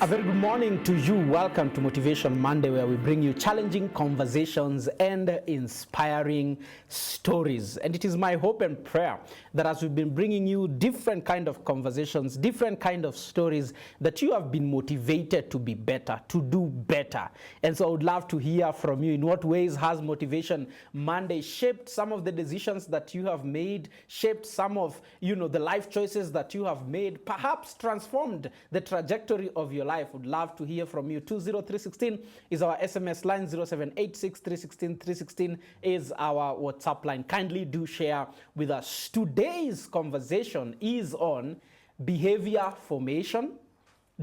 very good morning to you. Welcome to Motivation Monday, where we bring you challenging conversations and inspiring stories. And it is my hope and prayer that as we've been bringing you different kind of conversations, different kind of stories, that you have been motivated to be better, to do better. And so I would love to hear from you. In what ways has Motivation Monday shaped some of the decisions that you have made, shaped some of, the life choices that you have made, perhaps transformed the trajectory of your life? Would love to hear from you. 20316 is our SMS line. 0786 316 316 is our WhatsApp line. Kindly do share with us. Today's conversation is on behavior formation,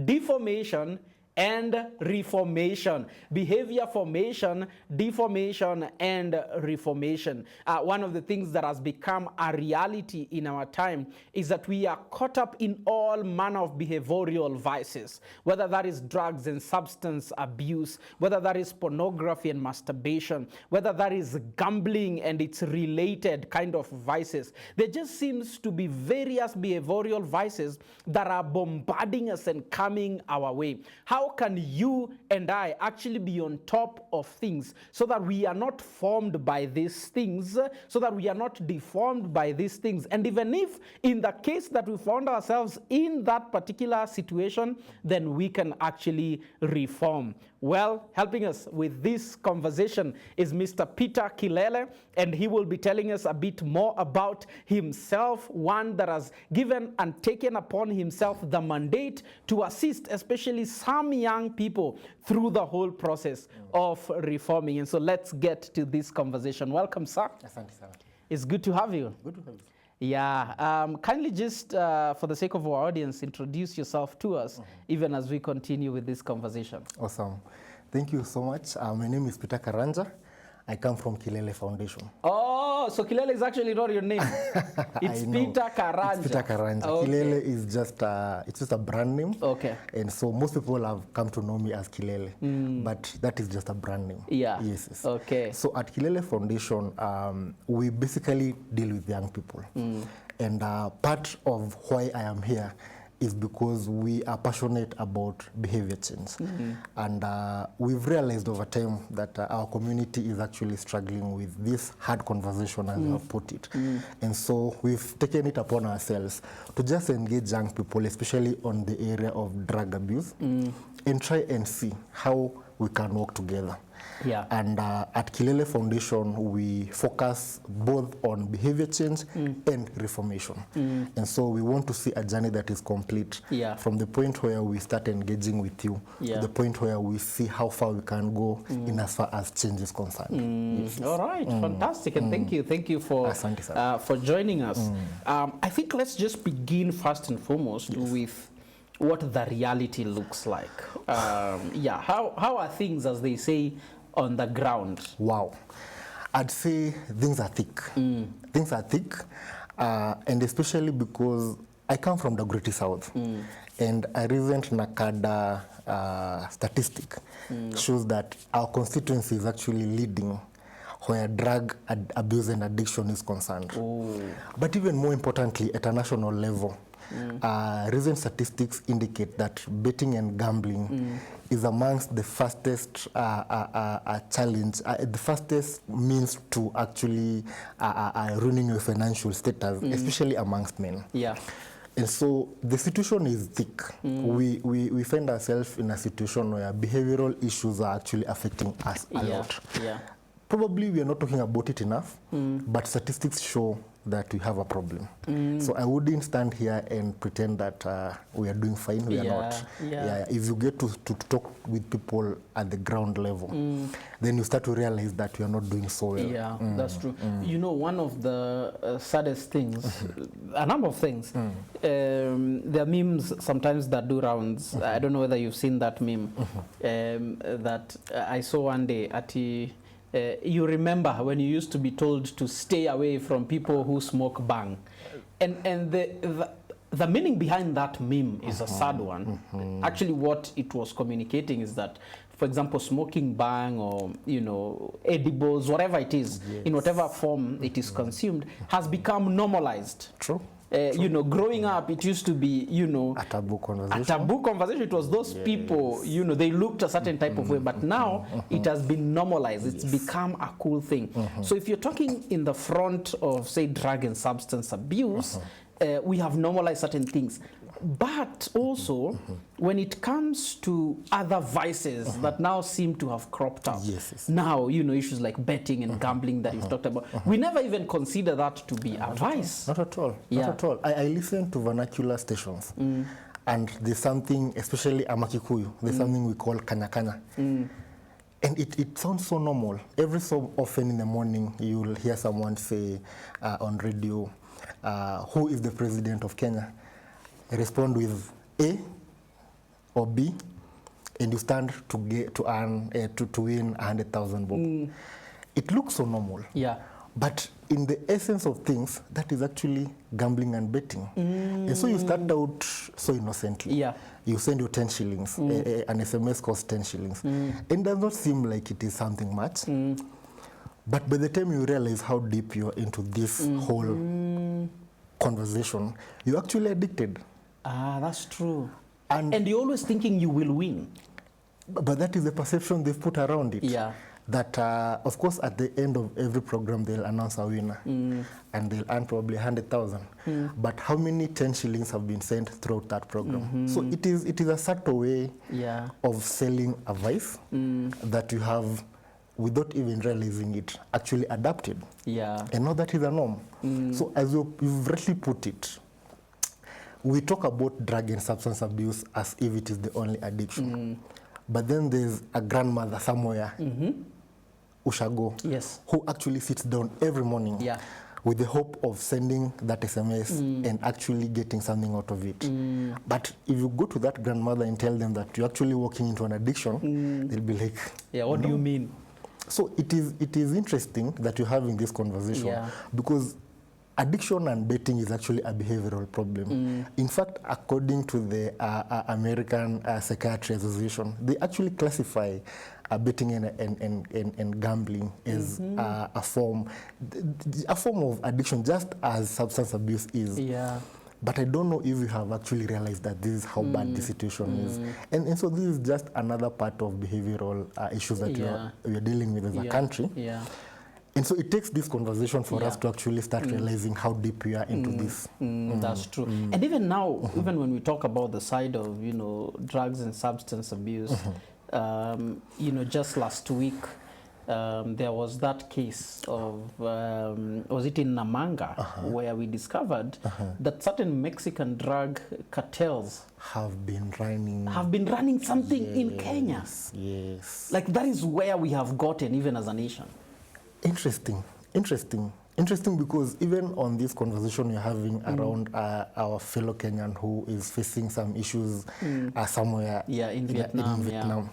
deformation, and reformation. Behavior formation, deformation, and reformation. One of the things that has become a reality in our time is that we are caught up in all manner of behavioral vices, whether that is drugs and substance abuse, whether that is pornography and masturbation, whether that is gambling and its related kind of vices. There just seems to be various behavioral vices that are bombarding us and coming our way. How can you and I actually be on top of things so that we are not formed by these things, so that we are not deformed by these things? And even if in the case that we found ourselves in that particular situation, then we can actually reform. Well, helping us with this conversation is Mr. Peter Kilele, and he will be telling us a bit more about himself, one that has given and taken upon himself the mandate to assist especially some young people through the whole process of reforming. And so let's get to this conversation. Welcome, sir. Asante sana. It's good to have you. Good to have you. Yeah, kindly just for the sake of our audience, introduce yourself to us, even as we continue with this conversation. Awesome. Thank you so much. My name is Peter Karanja. I come from Kilele Foundation. Oh, so Kilele is actually not your name. It's Peter Karanja. It's Peter Karanja. Okay. Kilele is just it's just a brand name. Okay. And so most people have come to know me as Kilele, but that is just a brand name. Yeah. Yes. Okay. So at Kilele Foundation, we basically deal with young people. And part of why I am here is because we are passionate about behavior change. And we've realized over time that our community is actually struggling with this hard conversation, as I have put it. And so we've taken it upon ourselves to just engage young people, especially on the area of drug abuse, and try and see how we can work together. Yeah. And at Kilele Foundation, we focus both on behavior change and reformation. And so we want to see a journey that is complete, from the point where we start engaging with you to the point where we see how far we can go in as far as change is concerned. Yes. All right, fantastic, and thank you for joining us. I think let's just begin first and foremost with what the reality looks like. How are things, as they say, on the ground? Wow. I'd say things are thick. Things are thick, and especially because I come from the Greater South, and a recent NACADA statistic shows that our constituency is actually leading where drug abuse and addiction is concerned. But even more importantly, at a national level, recent statistics indicate that betting and gambling is amongst the fastest challenge, the fastest means to actually ruining your financial status, especially amongst men. Yeah. And so the situation is thick. We find ourselves in a situation where behavioral issues are actually affecting us a lot. Yeah. Probably we are not talking about it enough, but statistics show that we have a problem. So I wouldn't stand here and pretend that we are doing fine. We are not. If you get to talk with people at the ground level, then you start to realize that we are not doing so well. Yeah, that's true. You know, one of the saddest things, a number of things, there are memes sometimes that do rounds. I don't know whether you've seen that meme that I saw one day at you remember when you used to be told to stay away from people who smoke bang, and the meaning behind that meme is a sad one. Actually, what it was communicating is that, for example, smoking bang or edibles, whatever it is, in whatever form it is consumed, has become normalized. True. You know, growing up, it used to be, you know, A taboo conversation. a taboo conversation. It was those people, you know, they looked a certain type of way, but now it has been normalized. It's become a cool thing. So if you're talking in the front of, say, drug and substance abuse, we have normalized certain things. But also, when it comes to other vices that now seem to have cropped up, now, you know, issues like betting and gambling that you've talked about, we never even consider that to be a vice. Not at all. Not at all. I listen to vernacular stations, and there's something, especially Amakikuyu, there's something we call kanya kanya. And it sounds so normal. Every so often in the morning, you'll hear someone say on radio, who is the president of Kenya? Respond with A or B, and you stand to get to earn to win 100,000 bob. It looks so normal. Yeah. But in the essence of things, that is actually gambling and betting. And so you start out so innocently. Yeah. You send your 10 shillings. An SMS costs 10 shillings. And it does not seem like it is something much. But by the time you realize how deep you are into this whole conversation, you're actually addicted. Ah, that's true. And you're always thinking you will win. But that is the perception they've put around it. Yeah. That, of course, at the end of every program, they'll announce a winner. And they'll earn probably 100,000. But how many 10 shillings have been sent throughout that program? So it is a subtle way of selling a vice that you have, without even realizing it, actually adapted. Yeah. And now that is a norm. So as you've rightly put it, we talk about drug and substance abuse as if it is the only addiction. But then there's a grandmother somewhere, Ushago, who actually sits down every morning with the hope of sending that SMS and actually getting something out of it. But if you go to that grandmother and tell them that you're actually walking into an addiction, they'll be like, yeah, what do you mean? So it is interesting that you're having this conversation because addiction and betting is actually a behavioral problem. In fact, according to the American Psychiatry Association, they actually classify betting and gambling as a form of addiction, just as substance abuse is. Yeah. But I don't know if you have actually realized that this is how bad the situation is. And so this is just another part of behavioral issues that we are dealing with as a country. Yeah. And so it takes this conversation for us to actually start realizing how deep we are into this. That's true. And even now, even when we talk about the side of, you know, drugs and substance abuse, you know, just last week, there was that case of, was it in Namanga, where we discovered that certain Mexican drug cartels have been running something in Kenya. Yes. Like that is where we have gotten even as a nation. Interesting because even on this conversation you're having around our fellow Kenyan who is facing some issues somewhere in Vietnam.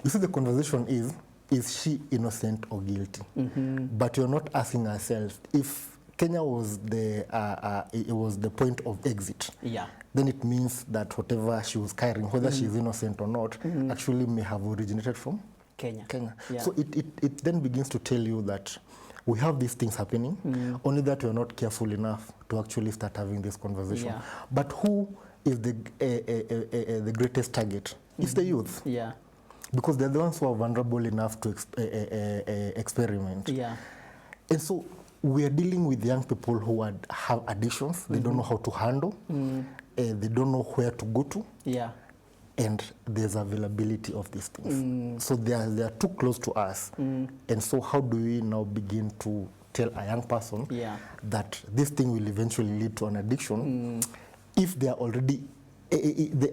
You see, the conversation is she innocent or guilty? But you're not asking ourselves if Kenya was the point of exit. Then it means that whatever she was carrying, whether she is innocent or not, actually may have originated from Kenya. So it then begins to tell you that we have these things happening, only that we're not careful enough to actually start having this conversation. But who is the greatest target? It's the youth. Because they're the ones who are vulnerable enough to experiment. And so we are dealing with young people who have addictions. They don't know how to handle. They don't know where to go to. And there's availability of these things. So they are too close to us. And so how do we now begin to tell a young person that this thing will eventually lead to an addiction if they are already the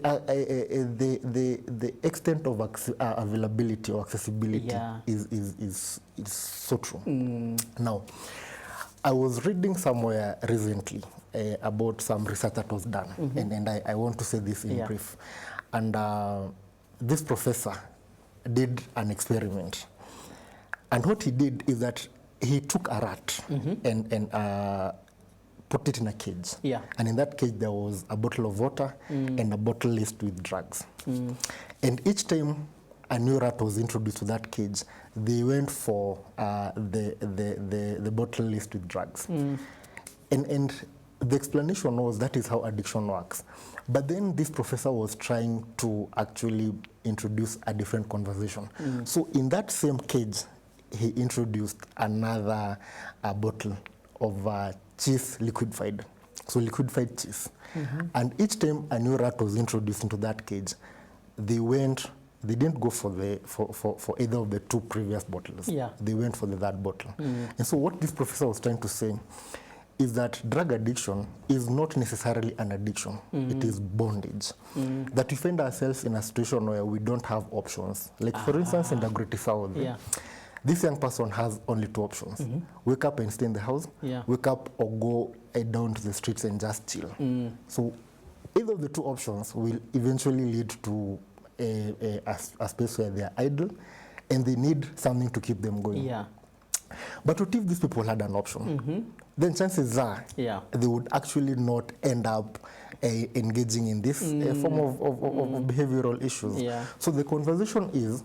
extent of availability or accessibility is so true. Now, I was reading somewhere recently about some research that was done, and I want to say this in brief. And this professor did an experiment. And what he did is that he took a rat and put it in a cage. And in that cage, there was a bottle of water and a bottle laced with drugs. And each time a new rat was introduced to that cage, they went for the bottle laced with drugs. And The explanation was that is how addiction works. But then this professor was trying to actually introduce a different conversation. So in that same cage, he introduced another bottle of cheese liquefied. So liquefied cheese. And each time a new rat was introduced into that cage, they didn't go for either of the two previous bottles. Yeah. They went for the third bottle. And so what this professor was trying to say is that drug addiction is not necessarily an addiction. It is bondage. That we find ourselves in a situation where we don't have options. Like for instance, in the Great South, this young person has only two options. Wake up and stay in the house, wake up or go down to the streets and just chill. So either of the two options will eventually lead to a space where they are idle and they need something to keep them going. But what if these people had an option? Then chances are they would actually not end up engaging in this form of behavioral issues. So the conversation is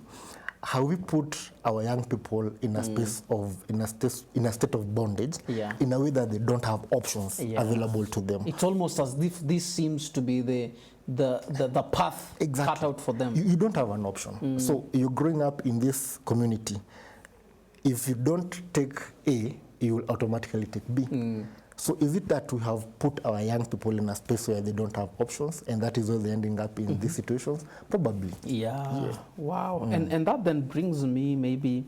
how we put our young people in a space of in a state of bondage in a way that they don't have options available to them. It's almost as if this seems to be the path cut out for them. You don't have an option. So you're growing up in this community. If you don't take A, you will automatically take B. So is it that we have put our young people in a space where they don't have options, and that is where they're ending up in these situations? Probably. Wow. And that then brings me maybe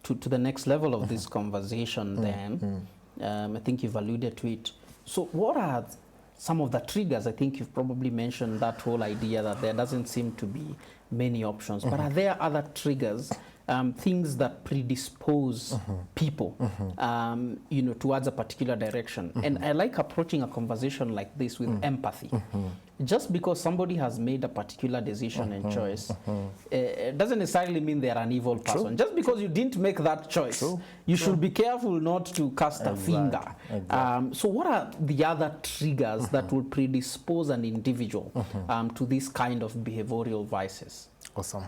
to the next level of this conversation then. I think you've alluded to it. So what are some of the triggers? I think you've probably mentioned that whole idea that there doesn't seem to be many options. But are there other triggers, things that predispose people, towards a particular direction? And I like approaching a conversation like this with empathy. Just because somebody has made a particular decision and choice, it doesn't necessarily mean they're an evil person. Just because you didn't make that choice, you should be careful not to cast a finger. So what are the other triggers that will predispose an individual to this kind of behavioral vices? Awesome.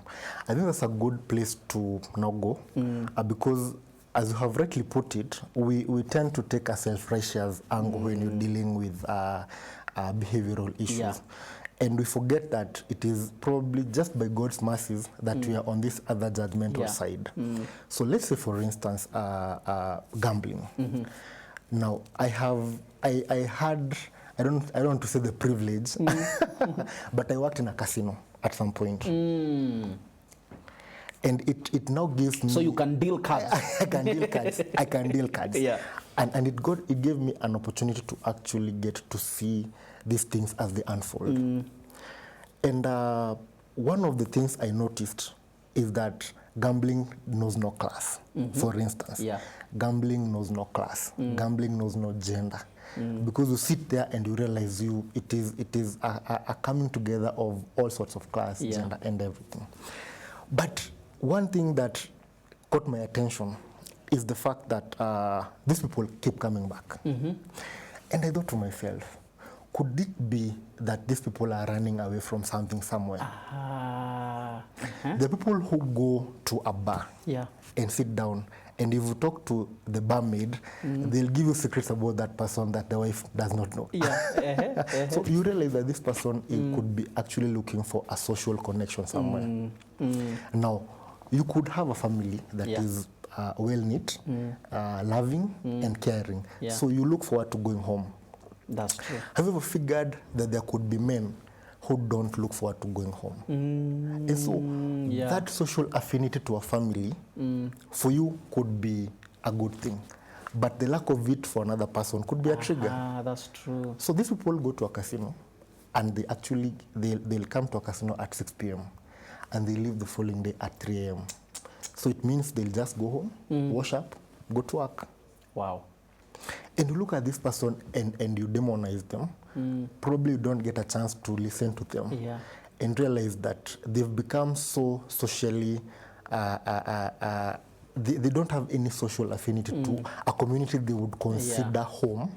I think that's a good place to now go because, as you have rightly put it, we tend to take a self-righteous angle when you're dealing with behavioral issues. And we forget that it is probably just by God's mercies that we are on this other judgmental side. So let's say, for instance, gambling. Now, I don't want to say the privilege, but I worked in a casino at some point. And it now gives me... So you can deal cards. I can deal cards. I can deal cards. And it gave me an opportunity to actually get to see these things as they unfold. And one of the things I noticed is that gambling knows no class. For instance, gambling knows no class. Gambling knows no gender. Because you sit there and you realize it is a coming together of all sorts of class, gender, and everything. But one thing that caught my attention is the fact that these people keep coming back. And I thought to myself, could it be that these people are running away from something somewhere? The people who go to a bar and sit down, and if you talk to the barmaid, they'll give you secrets about that person that the wife does not know. So you realize that this person could be actually looking for a social connection somewhere. Now, you could have a family that is well-knit, loving, and caring. So you look forward to going home. That's true. Have you ever figured that there could be men who don't look forward to going home? And so that social affinity to a family for you could be a good thing, but the lack of it for another person could be a trigger. That's true. So these people go to a casino, and they'll come to a casino at 6 p.m. and they leave the following day at 3 a.m. So it means they'll just go home, wash up, go to work. Wow. And you look at this person and you demonize them. Probably you don't get a chance to listen to them and realize that they've become so socially, they don't have any social affinity to a community they would consider home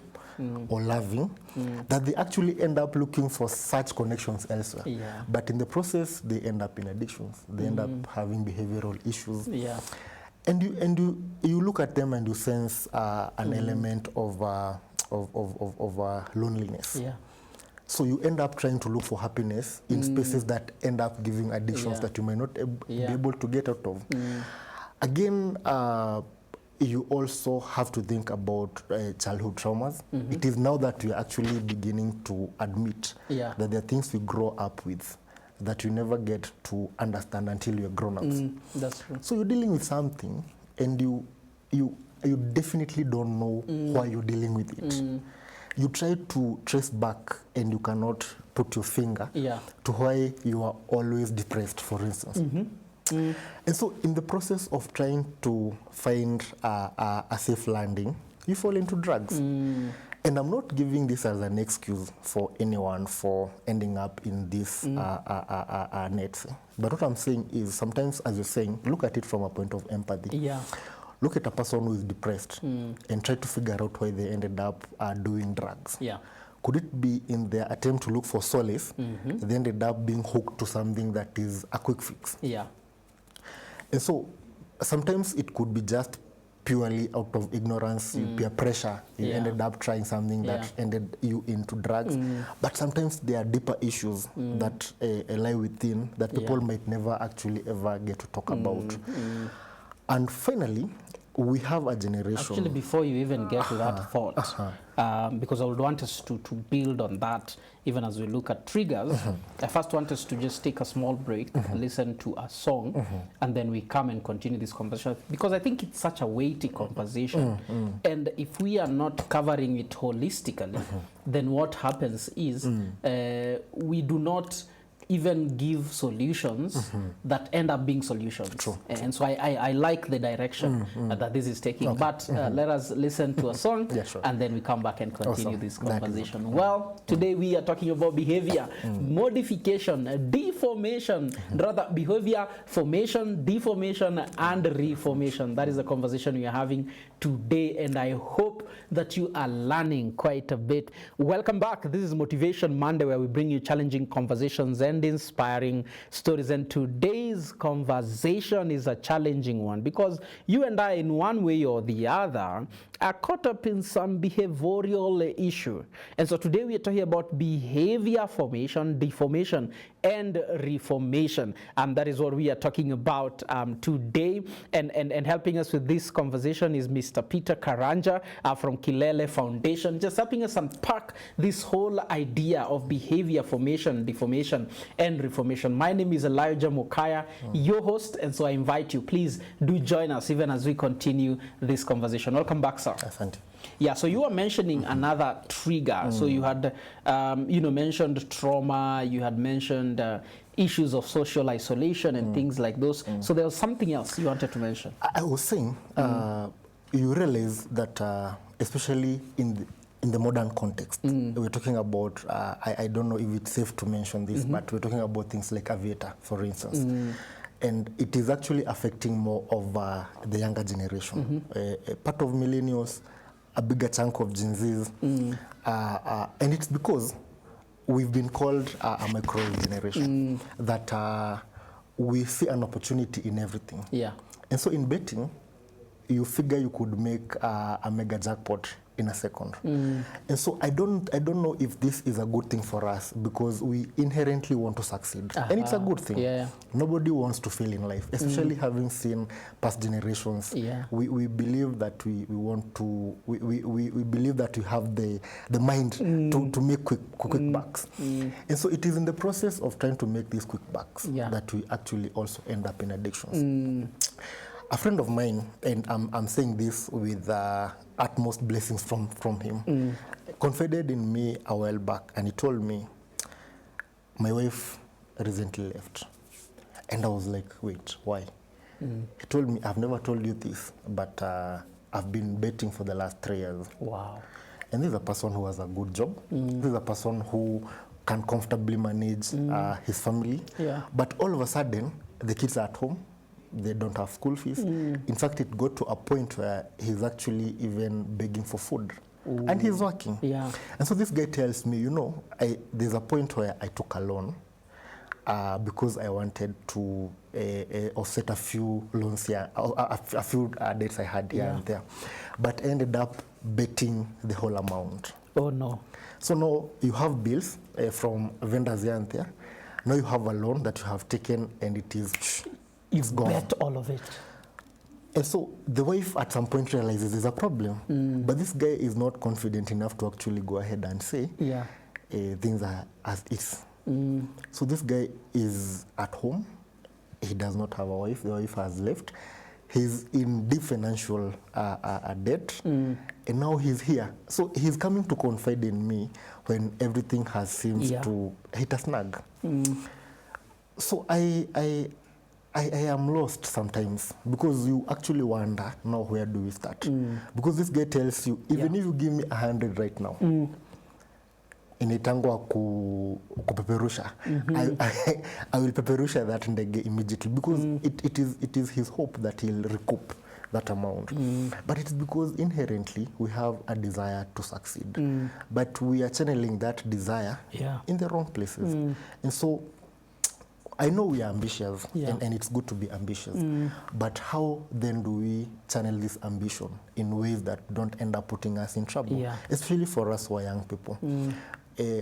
or loving, that they actually end up looking for such connections elsewhere. But in the process, they end up in addictions. They end up having behavioral issues. And you look at them and you sense an element of loneliness. Yeah. So you end up trying to look for happiness in spaces that end up giving addictions that you might not be able to get out of. Again, you also have to think about childhood traumas. It is now that we are actually beginning to admit that there are things we grow up with that you never get to understand until you're grown-ups. That's true. So you're dealing with something, and you definitely don't know why you're dealing with it. You try to trace back, and you cannot put your finger to why you are always depressed, for instance. And so in the process of trying to find a safe landing, you fall into drugs. And I'm not giving this as an excuse for anyone for ending up in this net. But what I'm saying is, sometimes, as you're saying, look at it from a point of empathy. Yeah. Look at a person who is depressed and try to figure out why they ended up doing drugs. Yeah. Could it be in their attempt to look for solace, they ended up being hooked to something that is a quick fix? Yeah. And so sometimes it could be just purely out of ignorance, peer pressure. You ended up trying something that ended you into drugs. But sometimes there are deeper issues that lie within that people might never actually ever get to talk about. And finally, we have a generation. Actually, before you even get to that thought, because I would want us to build on that, even as we look at triggers, I first want us to just take a small break, listen to a song, and then we come and continue this conversation, because I think it's such a weighty conversation. And if we are not covering it holistically, then what happens is we do not even give solutions that end up being solutions. True. And so I like the direction that this is taking. Okay. But let us listen to a song, and then we come back and continue this conversation. Well, today we are talking about behavior, modification, deformation, rather behavior, formation, deformation, and reformation. That is the conversation we are having today, and I hope that you are learning quite a bit. Welcome back. This is Motivation Monday, where we bring you challenging conversations and inspiring stories. And today's conversation is a challenging one, because you and I, in one way or the other, are caught up in some behavioral issue. And so today we are talking about behavior formation, deformation, and reformation. And that is what we are talking about today. And helping us with this conversation is Mr. Peter Karanja from Kilele Foundation, just helping us unpack this whole idea of behavior formation, deformation, and reformation. My name is Elijah Mokaya, your host, and so I invite you, please do join us even as we continue this conversation. Welcome back, sir. Asante. Yeah, so you were mentioning another trigger. So you had, mentioned trauma, you had mentioned issues of social isolation and things like those. So there was something else you wanted to mention. I was saying, you realize that, especially in the modern context, we're talking about, I don't know if it's safe to mention this, but we're talking about things like Aviator, for instance. And it is actually affecting more of the younger generation. A part of millennials, a bigger chunk of Gen Zs. And it's because we've been called a microwave generation, that we see an opportunity in everything. Yeah. And so in betting, you figure you could make a mega jackpot in a second. And so I don't know if this is a good thing for us, because we inherently want to succeed. And it's a good thing. Yeah. Nobody wants to fail in life, especially having seen past generations. Yeah. We believe that we want to, we believe that we have the mind to make quick bucks. And so it is in the process of trying to make these quick bucks that we actually also end up in addictions. A friend of mine, and I'm saying this with utmost blessings from him, confided in me a while back, and he told me, my wife recently left. And I was like, wait, why? He told me, I've never told you this, but I've been betting for the last 3 years. Wow. And this is a person who has a good job. This is a person who can comfortably manage his family. Yeah. But all of a sudden, the kids are at home. They don't have school fees. In fact, it got to a point where he's actually even begging for food. And he's working. Yeah. And so this guy tells me, there's a point where I took a loan because I wanted to offset a few loans here, a few debts I had here and there. But I ended up betting the whole amount. Oh no. So now you have bills from vendors here and there. Now you have a loan that you have taken and it's gone. Bet all of it. And so the wife at some point realizes there's a problem. But this guy is not confident enough to actually go ahead and say things are as is. So this guy is at home. He does not have a wife. The wife has left. He's in deep financial debt. And now he's here. So he's coming to confide in me when everything has seems to hit a snag. So I am lost sometimes because you actually wonder, now where do we start? Because this guy tells you, even if you give me 100 right now, inaitangwa kupeperusha. I will peperusha that ndege immediately because it is his hope that he'll recoup that amount. But it's because inherently we have a desire to succeed. But we are channeling that desire in the wrong places. And so I know we are ambitious and it's good to be ambitious. But how then do we channel this ambition in ways that don't end up putting us in trouble? Especially for us who are young people.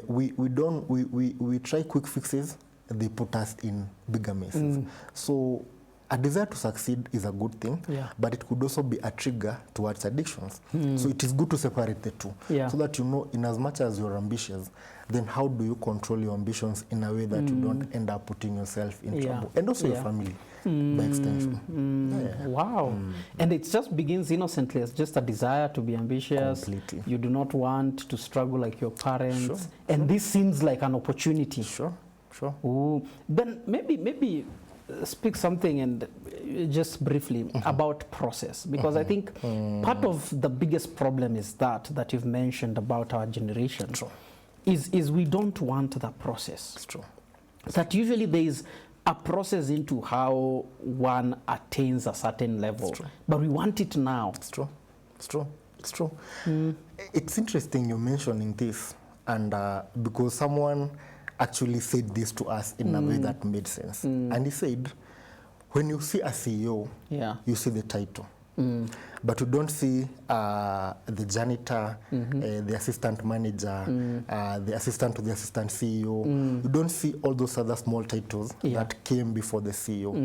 We try quick fixes, they put us in bigger messes. So a desire to succeed is a good thing, but it could also be a trigger towards addictions. So it is good to separate the two, so that you know, in as much as you're ambitious, then how do you control your ambitions in a way that you don't end up putting yourself in trouble, and also your family by extension. Wow. And it just begins innocently as just a desire to be ambitious. Completely. You do not want to struggle like your parents. And this seems like an opportunity. Sure. Ooh. Then maybe speak something and just briefly about process, because I think part of the biggest problem is that you've mentioned about our generation is we don't want the process. It's true. That usually there is a process into how one attains a certain level, but we want it now. It's true. It's interesting you mentioning this, and because someone actually said this to us in a way that made sense. And he said, when you see a CEO, you see the title. But you don't see the janitor, the assistant manager, the assistant to the assistant CEO. You don't see all those other small titles that came before the CEO.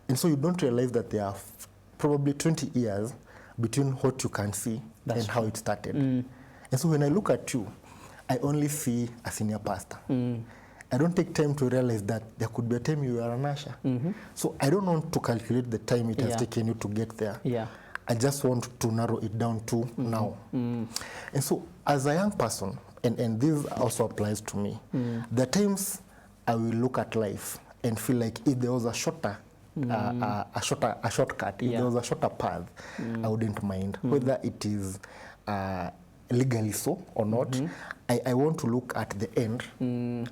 And so you don't realize that there are probably 20 years between what you can see and how it started. And so when I look at you, I only see a senior pastor. I don't take time to realize that there could be a time you are an usher. So I don't want to calculate the time it has taken you to get there. I just want to narrow it down to now. And so as a young person, and this also applies to me, there are times I will look at life and feel like if there was a shortcut, if there was a shorter path, I wouldn't mind. Whether it is legally so or not, I want to look at the end.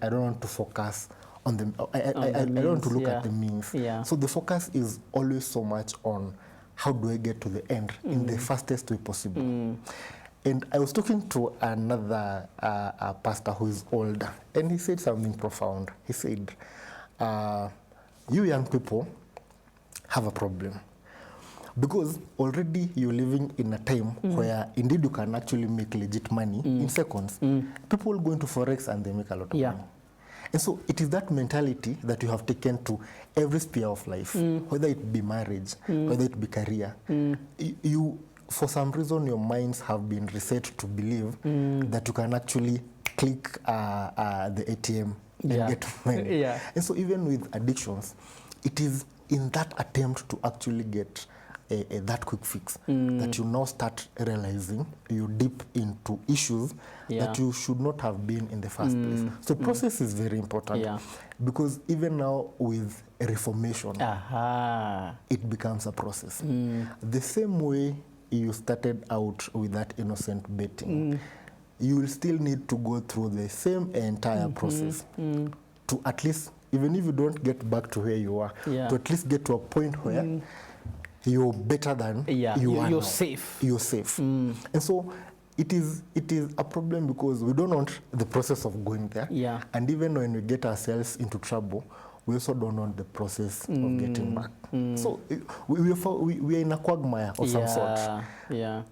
I don't want to focus on the I don't want to look at the means. So the focus is always so much on how do I get to the end in the fastest way possible. And I was talking to another pastor who is older, and he said something profound. He said, you young people have a problem. Because already you're living in a time where indeed you can actually make legit money in seconds. People go into Forex and they make a lot of money. And so it is that mentality that you have taken to every sphere of life, whether it be marriage, whether it be career. You, for some reason, your minds have been reset to believe that you can actually click the ATM and get money. And so even with addictions, it is in that attempt to actually get that quick fix that you now start realizing you dip into issues that you should not have been in the first place. So process is very important because even now with Reformation, it becomes a process. The same way you started out with that innocent betting, you will still need to go through the same entire process to at least, even if you don't get back to where you are, to at least get to a point where you're better than you are you're now. safe. You're safe. And so it is a problem because we don't want the process of going there. And even when we get ourselves into trouble, we also don't want the process of getting back. So we are in a quagmire of some sort. Yeah.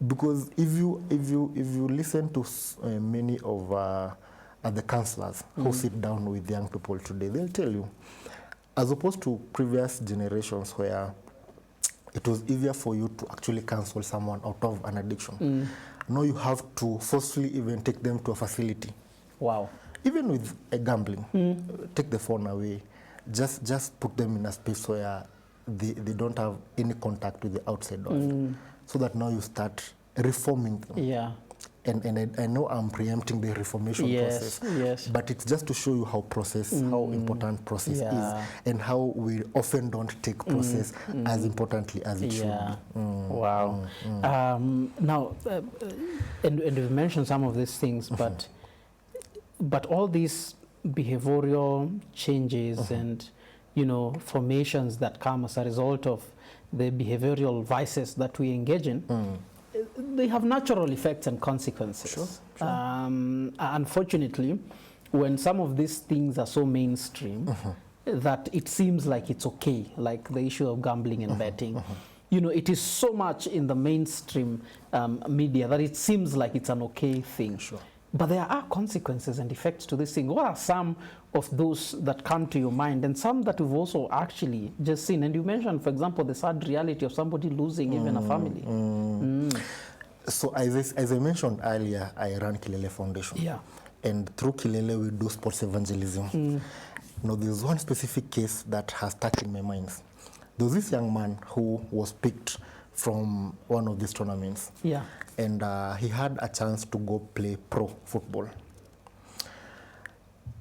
Because if you listen to many of the counselors who sit down with young people today, they'll tell you, as opposed to previous generations where it was easier for you to actually counsel someone out of an addiction, now you have to forcefully even take them to a facility. Wow. Even with a gambling, take the phone away, just put them in a space where they don't have any contact with the outside world, so that now you start reforming them. Yeah. And I know I'm preempting the reformation process, but it's just to show you how important process is, and how we often don't take process as importantly as it should be. Wow. Now, and we've mentioned some of these things, but all these behavioral changes and, you know, formations that come as a result of the behavioral vices that we engage in, they have natural effects and consequences. Sure. Unfortunately, when some of these things are so mainstream that it seems like it's okay, like the issue of gambling and betting, you know, it is so much in the mainstream media that it seems like it's an okay thing. Sure. But there are consequences and effects to this thing. What are some of those that come to your mind, and some that we've also actually just seen? And you mentioned, for example, the sad reality of somebody losing even a family. So as I mentioned earlier, I run Kilele Foundation. Yeah. And through Kilele, we do sports evangelism. Now, there's one specific case that has stuck in my mind. There was this young man who was picked from one of these tournaments. Yeah. And he had a chance to go play pro football.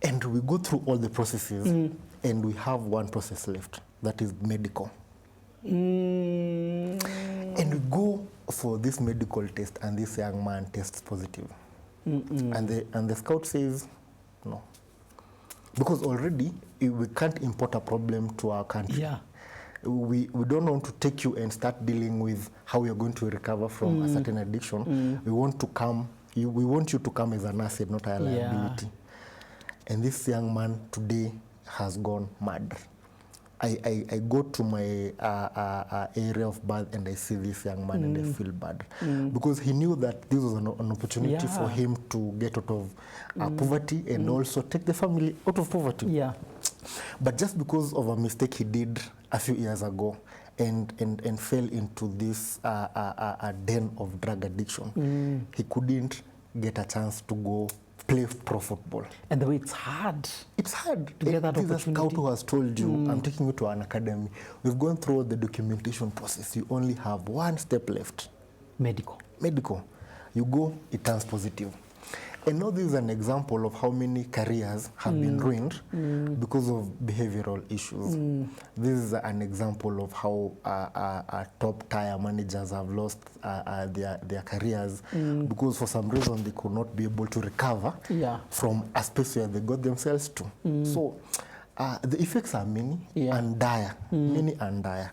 And we go through all the processes, and we have one process left, that is medical. And we go for this medical test, and this young man tests positive. And the scout says, no. Because already we can't import a problem to our country. Yeah. We don't want to take you and start dealing with how we are going to recover from a certain addiction. We want you to come as an asset, not a liability. And this young man today has gone mad. I go to my area of birth, and I see this young man and I feel bad. Because he knew that this was an opportunity for him to get out of poverty and also take the family out of poverty. Yeah. But just because of a mistake he did a few years ago and fell into this a den of drug addiction, he couldn't get a chance to go play pro football. And the way it's hard. It's hard. To get that this is a opportunity. scout who has told you, I'm taking you to an academy. We've gone through the documentation process. You only have one step left. Medical. You go, it turns positive. And now this is an example of how many careers have been ruined because of behavioral issues. This is an example of how top tier managers have lost their careers because for some reason they could not be able to recover from a space where they got themselves to. So the effects are many and dire, many and dire.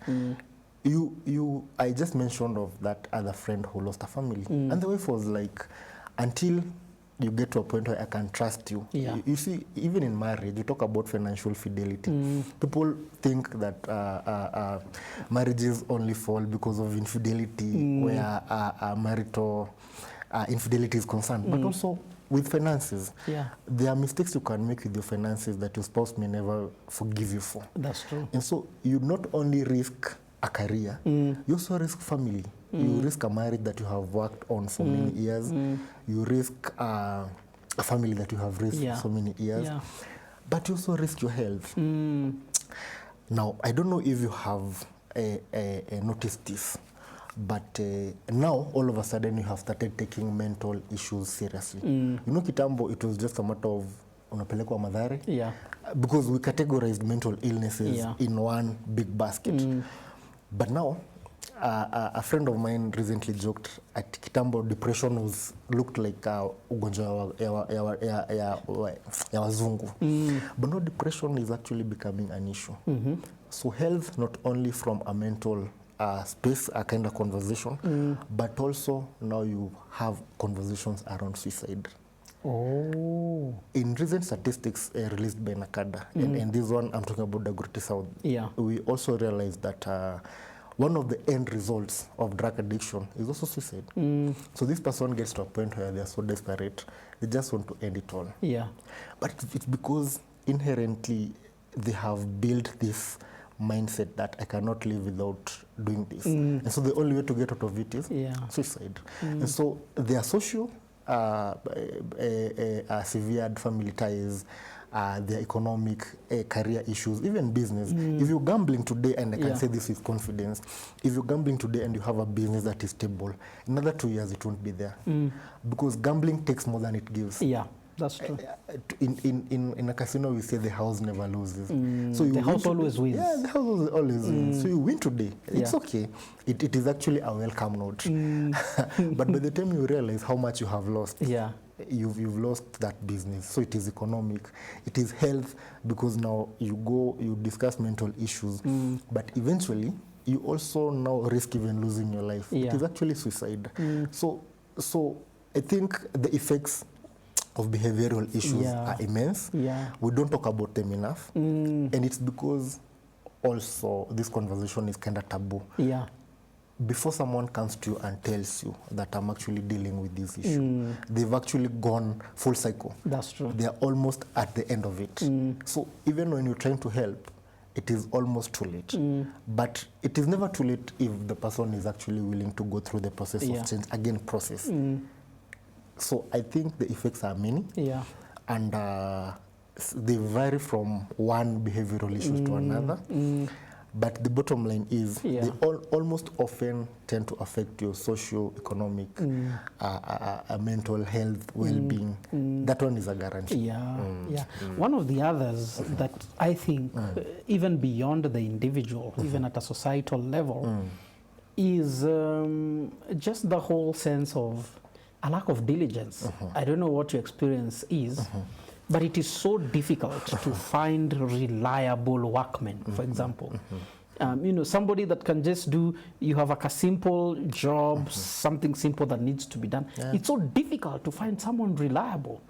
I just mentioned of that other friend who lost a family, and the wife was like, until you get to a point where I can trust you. You see, even in marriage, you talk about financial fidelity. People think that marriages only fall because of infidelity, where marital infidelity is concerned, but also with finances. There are mistakes you can make with your finances that your spouse may never forgive you for. That's true. And so you not only risk a career, you also risk family. You risk a marriage that you have worked on for many years. You risk a family that you have raised for so many years. But you also risk your health. Now, I don't know if you have noticed this, but now all of a sudden you have started taking mental issues seriously. You know, kitambo, it was just a matter of unapelekwa madhare. Because we categorized mental illnesses in one big basket. But now, a friend of mine recently joked at kitambo depression looked like ugonjwa ya wazungu. But now depression is actually becoming an issue. So health, not only from a mental space, a kind of conversation, but also now you have conversations around suicide. Oh. In recent statistics released by NACADA, and this one I'm talking about the Greater South, we also realized that one of the end results of drug addiction is also suicide. So this person gets to a point where they are so desperate, they just want to end it all. Yeah. But it's because inherently they have built this mindset that I cannot live without doing this. And so the only way to get out of it is suicide. And so their social, severed family ties, their economic, career issues, even business. If you're gambling today, and I can say this with confidence, if you're gambling today and you have a business that is stable, in another 2 years it won't be there. Because gambling takes more than it gives. Yeah. That's true. In a casino, we say the house never loses. So the house always wins. Yeah, the house always wins. So you win today. It's okay. It is actually a welcome note. But by the time you realize how much you have lost, you've lost that business. So it is economic, it is health, because now you discuss mental issues, but eventually you also now risk even losing your life. It is actually suicide. So I think the effects of behavioral issues are immense. We don't talk about them enough. And it's because also this conversation is kind of taboo. Before someone comes to you and tells you that I'm actually dealing with this issue, they've actually gone full cycle. That's true. They're almost at the end of it. So even when you're trying to help, it is almost too late. But it is never too late if the person is actually willing to go through the process of change. Again, process. So I think the effects are many, and they vary from one behavioral issue to another. But the bottom line is they almost often tend to affect your socio-economic, mental health, well-being. That one is a guarantee. One of the others that I think, even beyond the individual, even at a societal level, is just the whole sense of a lack of diligence. I don't know what your experience is, but it is so difficult to find reliable workmen, for example. You know, somebody that can just do, you have like a simple job, something simple that needs to be done. It's so difficult to find someone reliable.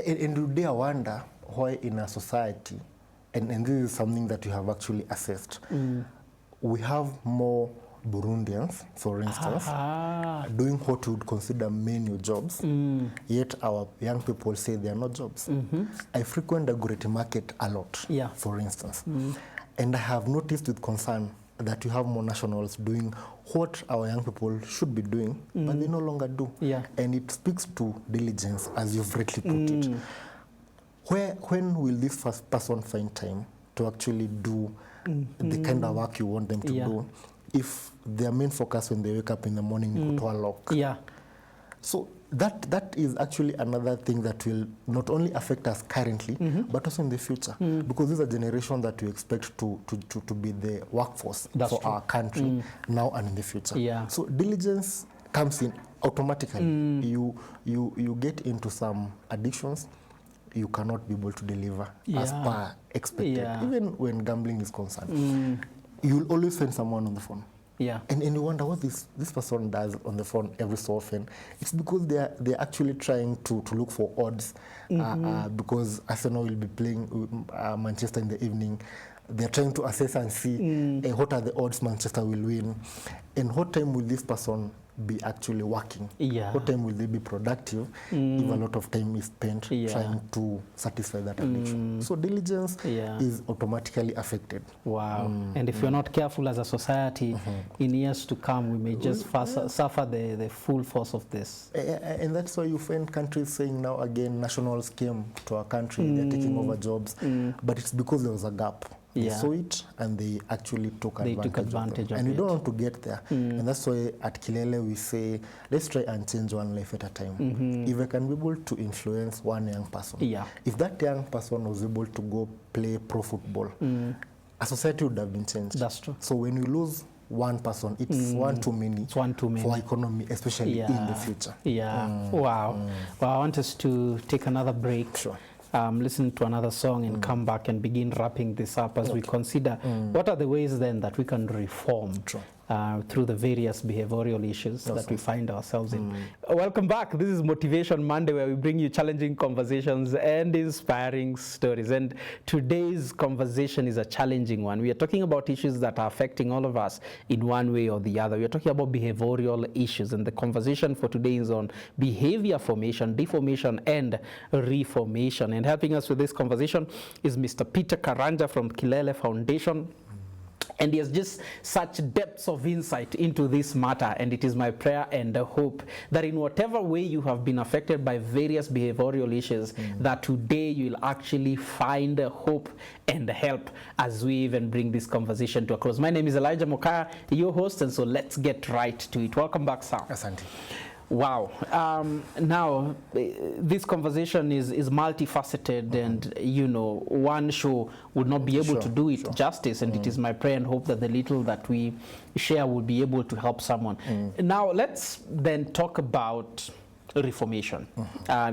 And today I wonder why in a society, and this is something that you have actually assessed, we have more Burundians, for instance, doing what we would consider menial jobs, yet our young people say they are not jobs. I frequent the Gureti market a lot, for instance, and I have noticed with concern that you have more nationals doing what our young people should be doing, but they no longer do. And it speaks to diligence, as you've rightly put it. When will this first person find time to actually do the kind of work you want them to do, if their main focus when they wake up in the morning is to unlock? So that is actually another thing that will not only affect us currently, but also in the future, because this is a generation that we expect to be the workforce for our country now and in the future. So diligence comes in automatically. You get into some addictions, you cannot be able to deliver as per expected. Even when gambling is concerned, you'll always find someone on the phone. And you wonder what this person does on the phone every so often. It's because they're actually trying to look for odds, because Arsenal will be playing Manchester in the evening. They're trying to assess and see what are the odds Manchester will win, and what time will this person be actually working. What time will they be productive if a lot of time is spent trying to satisfy that addiction. So diligence is automatically affected. And if we're not careful as a society, in years to come, we may just suffer the full force of this. And that's why you find countries saying now again, nationals came to our country, they're taking over jobs, but it's because there was a gap. They saw it and they actually took advantage of it. And we don't want to get there. And that's why at Kilele we say, let's try and change one life at a time. If I can be able to influence one young person, if that young person was able to go play pro football, a society would have been changed. That's true. So when you lose one person, it's one too many. It's one too many for economy, especially in the future. Wow. Well, I want us to take another break. Listen to another song and come back and begin wrapping this up as we consider what are the ways then that we can reform through the various behavioral issues that we find ourselves in. Welcome back. This is Motivation Monday, where we bring you challenging conversations and inspiring stories. And today's conversation is a challenging one. We are talking about issues that are affecting all of us in one way or the other. We are talking about behavioral issues, and the conversation for today is on behavior formation, deformation, and reformation. And helping us with this conversation is Mr. Peter Karanja from Kilele Foundation. And he has just such depths of insight into this matter, and it is my prayer and hope that in whatever way you have been affected by various behavioral issues, that today you'll actually find hope and help as we even bring this conversation to a close. My name is Elijah Mokaya, your host, and so let's get right to it. Welcome back, sir. Asante. Wow. Now, this conversation is multifaceted, and, you know, one show would not be able to do it justice, and it is my prayer and hope that the little that we share will be able to help someone. Now, let's then talk about reformation.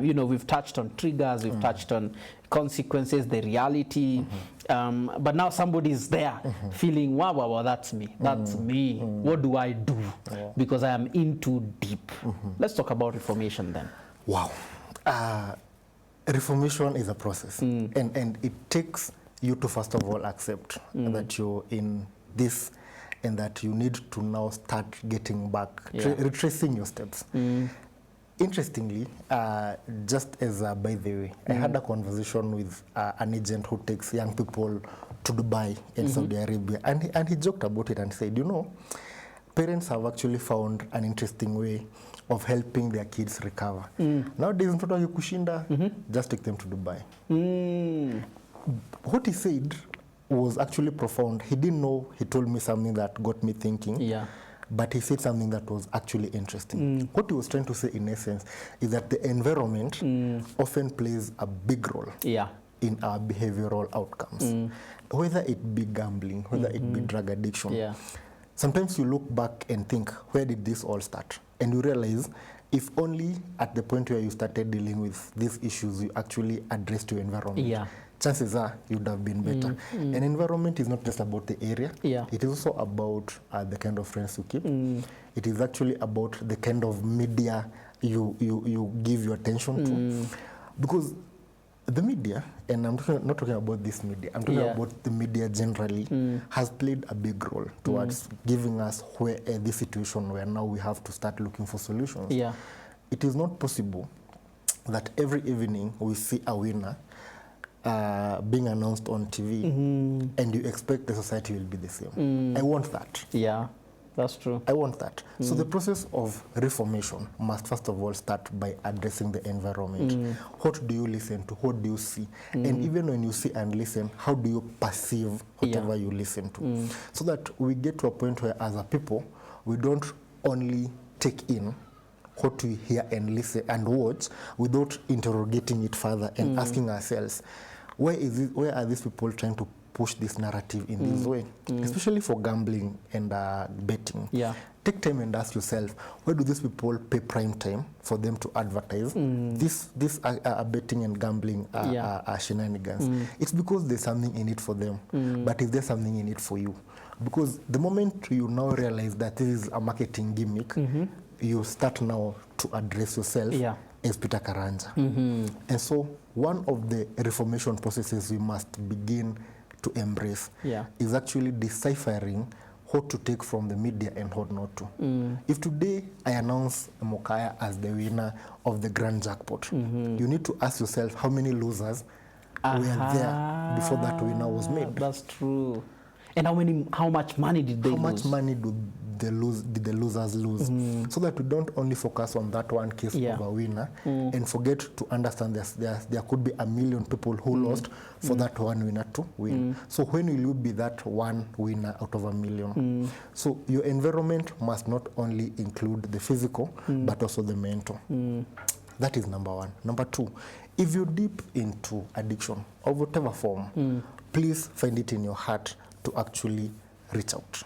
You know, we've touched on triggers, we've touched on consequences, the reality, but now somebody is there feeling, wow, that's me, that's me. What do I do? Because I am in too deep. Let's talk about reformation then. Wow. Reformation is a process, and it takes you to first of all accept that you're in this, and that you need to now start getting back, retracing your steps. Interestingly, just as by the way, I had a conversation with an agent who takes young people to Dubai in Saudi Arabia, and he joked about it and said, you know, parents have actually found an interesting way of helping their kids recover. Nowadays, mtoto yukushinda, just take them to Dubai. What he said was actually profound. He didn't know. He told me something that got me thinking. Yeah. But he said something that was actually interesting. What he was trying to say, in essence, is that the environment often plays a big role in our behavioral outcomes. Whether it be gambling, whether it be drug addiction. Sometimes you look back and think, where did this all start? And you realize, if only at the point where you started dealing with these issues, you actually addressed your environment. Chances are you'd have been better. An environment is not just about the area. It is also about the kind of friends you keep. It is actually about the kind of media you give your attention to. Because the media, and I'm not talking about this media, I'm talking about the media generally, has played a big role towards giving us this situation where now we have to start looking for solutions. It is not possible that every evening we see a winner being announced on TV, and you expect the society will be the same. I want that. Yeah, that's true. I want that. So the process of reformation must first of all start by addressing the environment. What do you listen to? What do you see? And even when you see and listen, how do you perceive whatever you listen to? So that we get to a point where, as a people, we don't only take in what we hear and listen and watch without interrogating it further and asking ourselves, where are these people trying to push this narrative in this way? Especially for gambling and betting. Take time and ask yourself, where do these people pay prime time for them to advertise this betting and gambling shenanigans? It's because there's something in it for them, but is there something in it for you? Because the moment you now realize that this is a marketing gimmick, you start now to address yourself as Peter Karanja. And so one of the reformation processes we must begin to embrace is actually deciphering what to take from the media and what not to. If today I announce Mokaya as the winner of the grand jackpot, you need to ask yourself how many losers were there before that winner was made. That's true. And how much money did they lose? How much money did the losers lose? So that we don't only focus on that one case of a winner and forget to understand there could be a million people who lost for that one winner to win. So when will you be that one winner out of a million? So your environment must not only include the physical, but also the mental. That is number one. Number two, if you're deep into addiction of whatever form, please find it in your heart to actually reach out.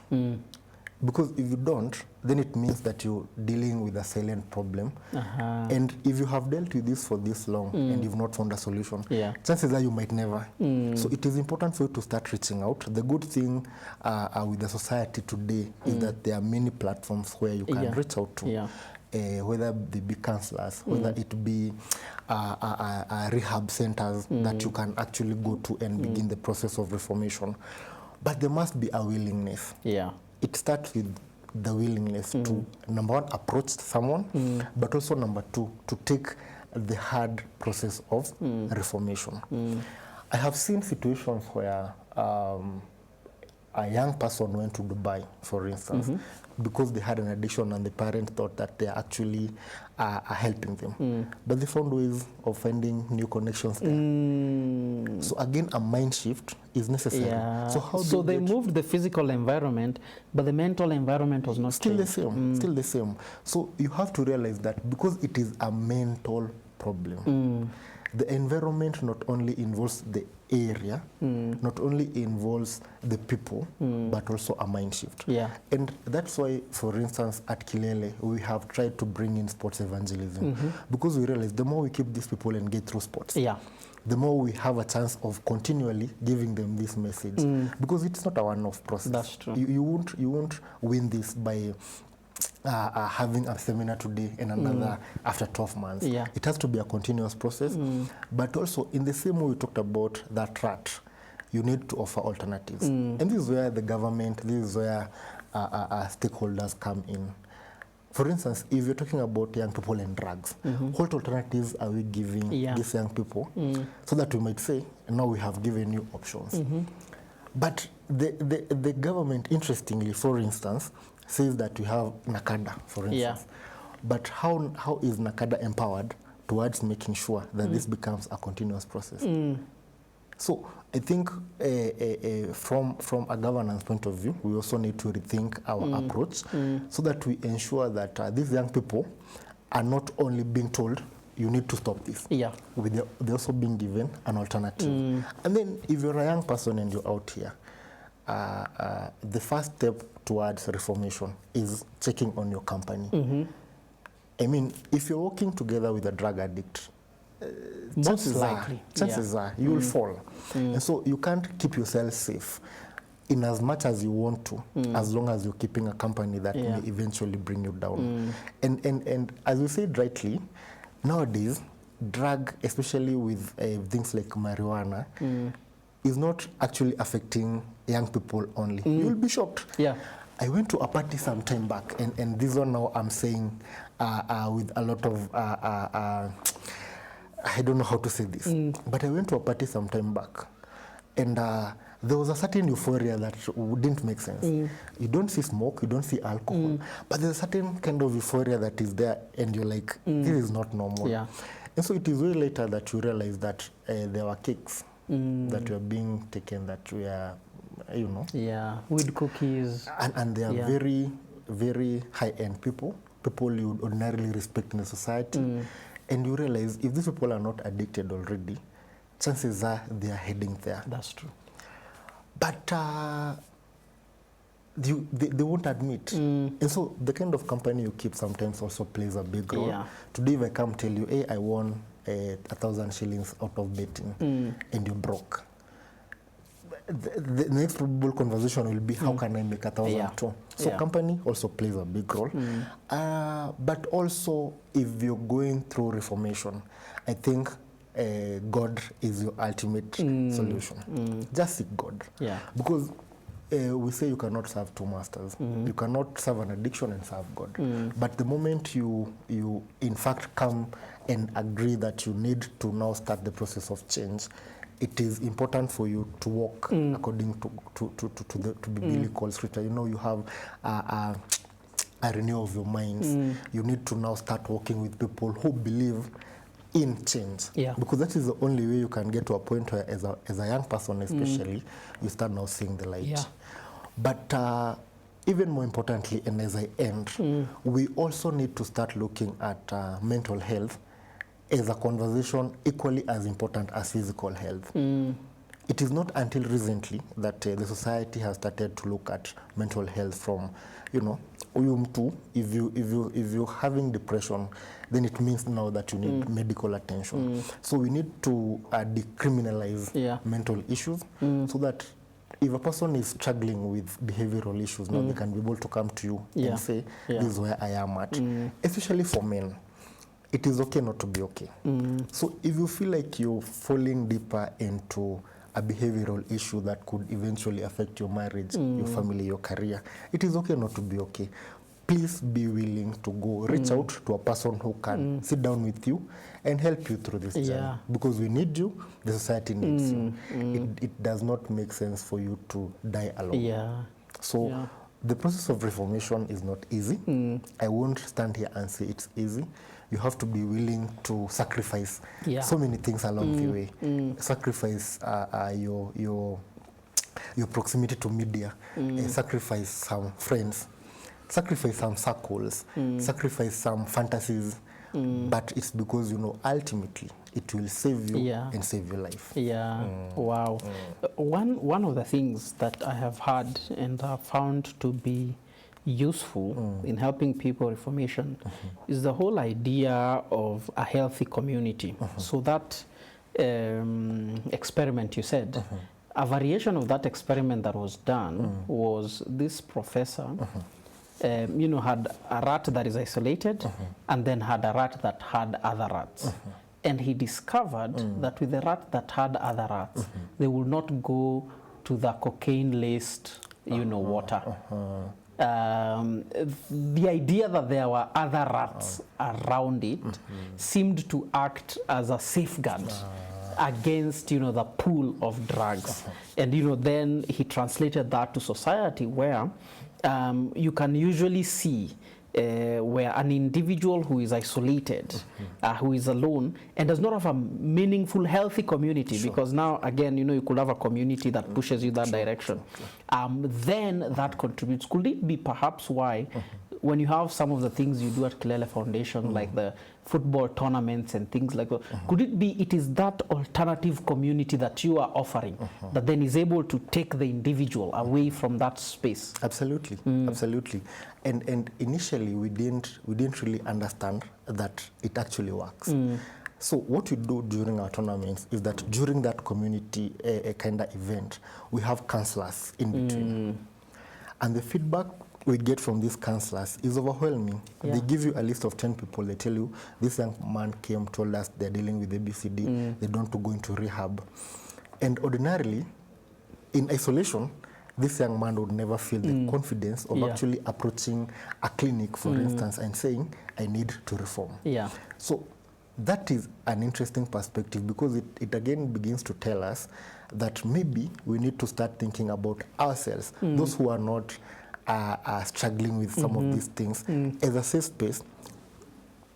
Because if you don't, then it means that you're dealing with a silent problem. And if you have dealt with this for this long and you've not found a solution, chances are you might never. So it is important for you to start reaching out. The good thing with the society today is that there are many platforms where you can reach out to. Whether they be counselors, whether it be rehab centers that you can actually go to and begin the process of reformation. But there must be a willingness. It starts with the willingness to, number one, approach someone, but also number two, to take the hard process of reformation. I have seen situations where a young person went to Dubai, for instance, because they had an addiction and the parent thought that they actually are helping them. But they found ways of finding new connections there. So again, a mind shift is necessary. So how so they moved the physical environment, but the mental environment was not still the same. Still the same. So you have to realize that because it is a mental problem, the environment not only involves the area, not only involves the people, but also a mind shift. And that's why, for instance, at Kilele, we have tried to bring in sports evangelism, because we realize the more we keep these people engaged through sports, the more we have a chance of continually giving them this message, because it's not a one-off process. That's true. You won't win this by having a seminar today and another after 12 months. It has to be a continuous process. But also, in the same way we talked about that rat, you need to offer alternatives. And this is where the government, this is where stakeholders come in. For instance, if you're talking about young people and drugs, what alternatives are we giving these young people so that we might say, now we have given you options. But the government, interestingly, for instance, says that we have NACADA, for instance. But how is NACADA empowered towards making sure that this becomes a continuous process? So I think from a governance point of view, we also need to rethink our approach so that we ensure that these young people are not only being told, you need to stop this. They're also being given an alternative. And then if you're a young person and you're out here, the first step towards reformation is checking on your company. I mean, if you're working together with a drug addict, chances are you will fall. And so you can't keep yourself safe in as much as you want to, as long as you're keeping a company that may eventually bring you down. And as you said rightly, nowadays, drug, especially with things like marijuana, is not actually affecting young people only. You'll be shocked. I went to a party some time back, and this one now I'm saying with a lot of, I don't know how to say this, but I went to a party some time back, and there was a certain euphoria that didn't make sense. You don't see smoke, you don't see alcohol, but there's a certain kind of euphoria that is there, and you're like, this is not normal. And so it is way later that you realize that there were cakes that were being taken, that were, you know, with cookies, and they are very, very high-end people you would ordinarily respect in the society. And you realize if these people are not addicted already, chances are they are heading there. That's true. But they won't admit. And so the kind of company you keep sometimes also plays a big role. Today if I come tell you, hey, I won 1,000 shillings out of betting, and you're broke, the next probable conversation will be, how can I make 1,000 too? So company also plays a big role. But also, if you're going through reformation, I think God is your ultimate solution. Just seek God. Because we say you cannot serve two masters. You cannot serve an addiction and serve God. But the moment you in fact come and agree that you need to now start the process of change, it is important for you to walk according to the biblical scripture. You know, you have a renewal of your minds. You need to now start working with people who believe in change. Because that is the only way you can get to a point where, as a young person especially, you start now seeing the light. But even more importantly, and as I end, we also need to start looking at mental health as a conversation equally as important as physical health. it is not until recently that the society has started to look at mental health from, you know, if you're having depression, then it means now that you need medical attention. So we need to decriminalize mental issues so that if a person is struggling with behavioral issues, now they can be able to come to you and say, this is where I am at. Especially for men, it is okay not to be okay. So if you feel like you're falling deeper into a behavioral issue that could eventually affect your marriage, your family, your career, it is okay not to be okay. Please be willing to go reach out to a person who can sit down with you and help you through this journey. Because we need you, the society needs you. It does not make sense for you to die alone. So the process of reformation is not easy. I won't stand here and say it's easy. You have to be willing to sacrifice so many things along the way. Sacrifice your proximity to media, sacrifice some friends, sacrifice some circles, sacrifice some fantasies, but it's because, you know, ultimately it will save you and save your life. Wow. One of the things that I have heard and have found to be useful in helping people reformation is the whole idea of a healthy community. So that experiment you said, a variation of that experiment that was done was this professor you know, had a rat that is isolated and then had a rat that had other rats. And he discovered that with the rat that had other rats, they would not go to the cocaine-laced, you know, water. The idea that there were other rats around it seemed to act as a safeguard against, you know, the pool of drugs. And, you know, then he translated that to society where you can usually see where an individual who is isolated, who is alone, and does not have a meaningful, healthy community, because now, again, you know, you could have a community that pushes you that direction. Then that contributes. Could it be perhaps why, when you have some of the things you do at Kilele Foundation, like the football tournaments and things like that, could it be it is that alternative community that you are offering that then is able to take the individual away from that space? Absolutely, absolutely. And initially we didn't really understand that it actually works. So what we do during our tournaments is that during that community kind of event, we have counselors in between. And the feedback we get from these counselors is overwhelming. They give you a list of 10 people. They tell you, this young man came, told us they're dealing with ABCD, they don't want to go into rehab. And ordinarily, in isolation, this young man would never feel the confidence of actually approaching a clinic, for instance, and saying, I need to reform. So that is an interesting perspective, because it again begins to tell us that maybe we need to start thinking about ourselves, those who are not struggling with some of these things, as a safe space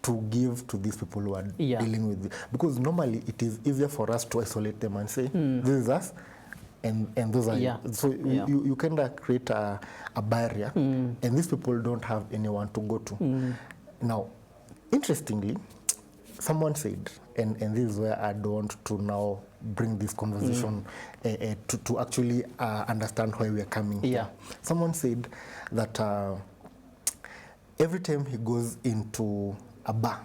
to give to these people who are dealing with it. Because normally it is easier for us to isolate them and say, this is us, and those are you. So you kind of create a barrier, and these people don't have anyone to go to. Now, interestingly, someone said, and this is where I don't want to now bring this conversation to actually understand why we are coming here. Someone said that every time he goes into a bar,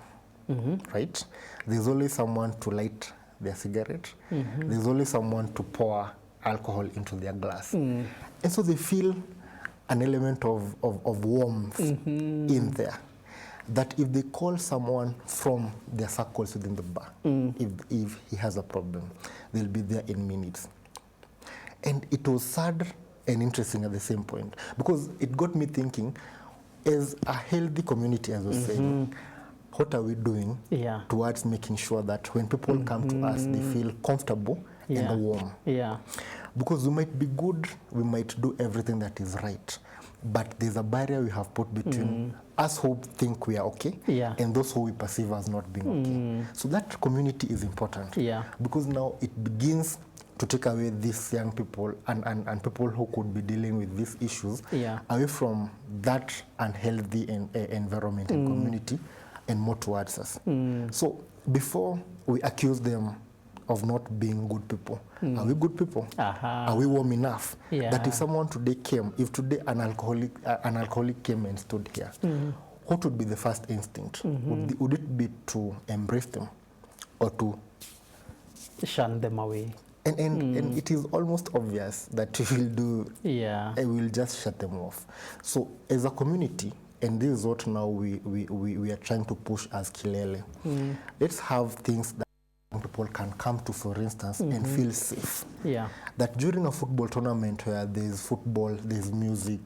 right, there's always someone to light their cigarette, there's always someone to pour alcohol into their glass. And so they feel an element of warmth in there, that if they call someone from their circles within the bar, if he has a problem, they'll be there in minutes. And it was sad and interesting at the same point, because it got me thinking, as a healthy community, as I was saying, what are we doing towards making sure that when people come to us, they feel comfortable and warm? Because we might be good, we might do everything that is right, but there's a barrier we have put between us who think we are okay and those who we perceive as not being okay. So that community is important, because now it begins to take away these young people and people who could be dealing with these issues away from that unhealthy environment and community, and more towards us. So before we accuse them of not being good people. Are we good people? Uh-huh. Are we warm enough Yeah. that if someone today came, if today an alcoholic came and stood here, what would be the first instinct? Would it be to embrace them or to shun them away? And it is almost obvious that we will do. Yeah. We will just shut them off. So as a community, and this is what now we are trying to push as Kilele. Let's have things that people can come to, for instance, and feel safe. Yeah. That during a football tournament where there's football, there's music,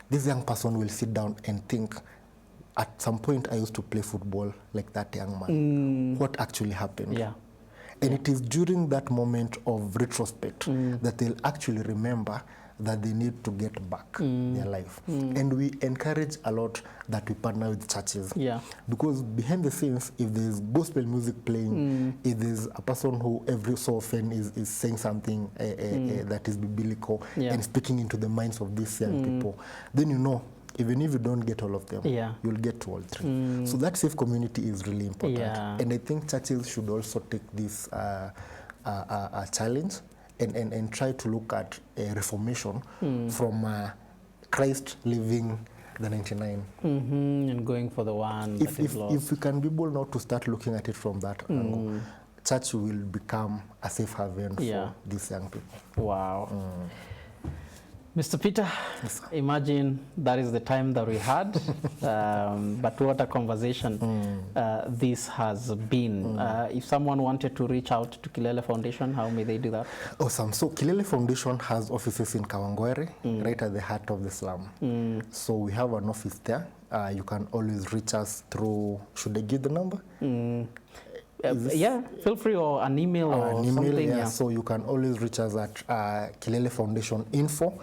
this young person will sit down and think, at some point I used to play football like that young man. What actually happened? Yeah. And it is during that moment of retrospect that they'll actually remember that they need to get back their life. And we encourage a lot that we partner with churches. Yeah. Because behind the scenes, if there's gospel music playing, if there's a person who every so often is saying something that is biblical and speaking into the minds of these young people, then you know, even if you don't get all of them, you'll get to all three. So that safe community is really important. Yeah. And I think churches should also take this challenge and try to look at reformation from Christ leaving the 99. And going for the one that is lost. If we can be able now to start looking at it from that angle, church will become a safe haven for these young people. Wow. Mr. Peter, Yes, imagine that is the time that we had, but what a conversation this has been. If someone wanted to reach out to Kilele Foundation, how may they do that? Awesome. So Kilele Foundation has offices in Kawangware, right at the heart of the slum. So we have an office there. You can always reach us through, should I give the number? Yeah, feel free, or an email or something. Yeah. So you can always reach us at Kilele Foundation info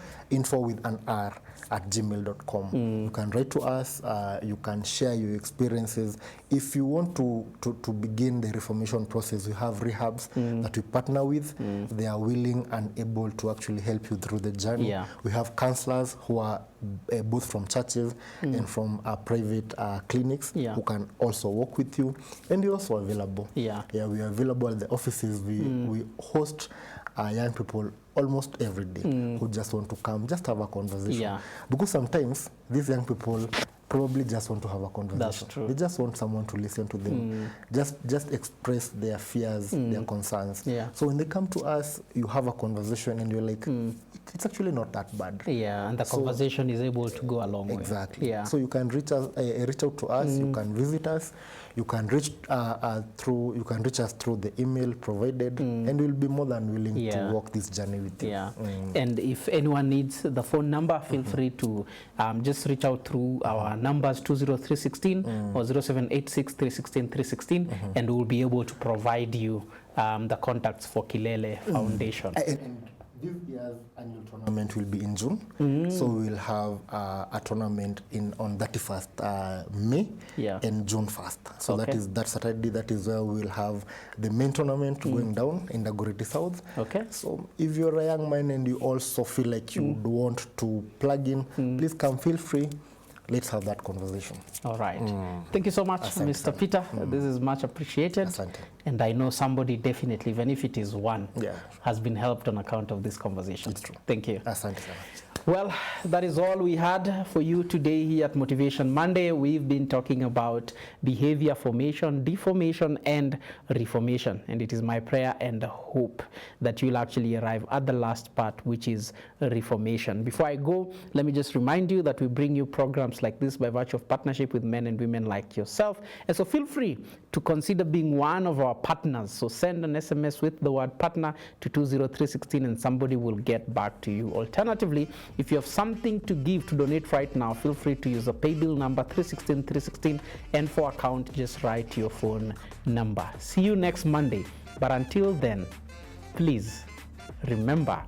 with an R @gmail.com. You can write to us. You can share your experiences. If you want to begin the reformation process, we have rehabs that we partner with. They are willing and able to actually help you through the journey. Yeah. We have counselors who are both from churches and from private clinics who can also work with you, and we're also available. Yeah, we are available at the offices. We host young people almost every day who just want to come, just have a conversation. Yeah. Because sometimes these young people probably just want to have a conversation. That's true. They just want someone to listen to them, just express their fears, their concerns. Yeah. So when they come to us, you have a conversation and you're like, it's actually not that bad. Yeah, and the conversation is able to go a long way. Exactly. Yeah. So you can reach out to us. You can visit us. You can reach us through the email provided, and we'll be more than willing to walk this journey with you. Yeah. And if anyone needs the phone number, feel free to just reach out through our numbers 20316 or 0786 316 316, and we'll be able to provide you the contacts for Kilele Foundation. This year's annual tournament will be in June, so we'll have a tournament on 31st May and June 1st. So that Saturday, that is where we'll have the main tournament going down in the Dagoretti South. Okay. So if you're a young man and you also feel like you would want to plug in, please come, feel free. Let's have that conversation. All right. Thank you so much, Mr. Peter. This is much appreciated. And I know somebody definitely, even if it is one, has been helped on account of this conversation. It's true. Thank you. Asante. Well, that is all we had for you today here at Motivation Monday. We've been talking about behavior formation, deformation, and reformation. And it is my prayer and hope that you'll actually arrive at the last part, which is reformation. Before I go, let me just remind you that we bring you programs like this by virtue of partnership with men and women like yourself. And so feel free to consider being one of our partners. So send an SMS with the word partner to 20316 and somebody will get back to you. Alternatively, if you have something to give, to donate right now, feel free to use the pay bill number 316 and for account, just write your phone number. See you next Monday. But until then, please remember,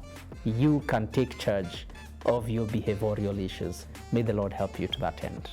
you can take charge of your behavioral issues. May the Lord help you to that end.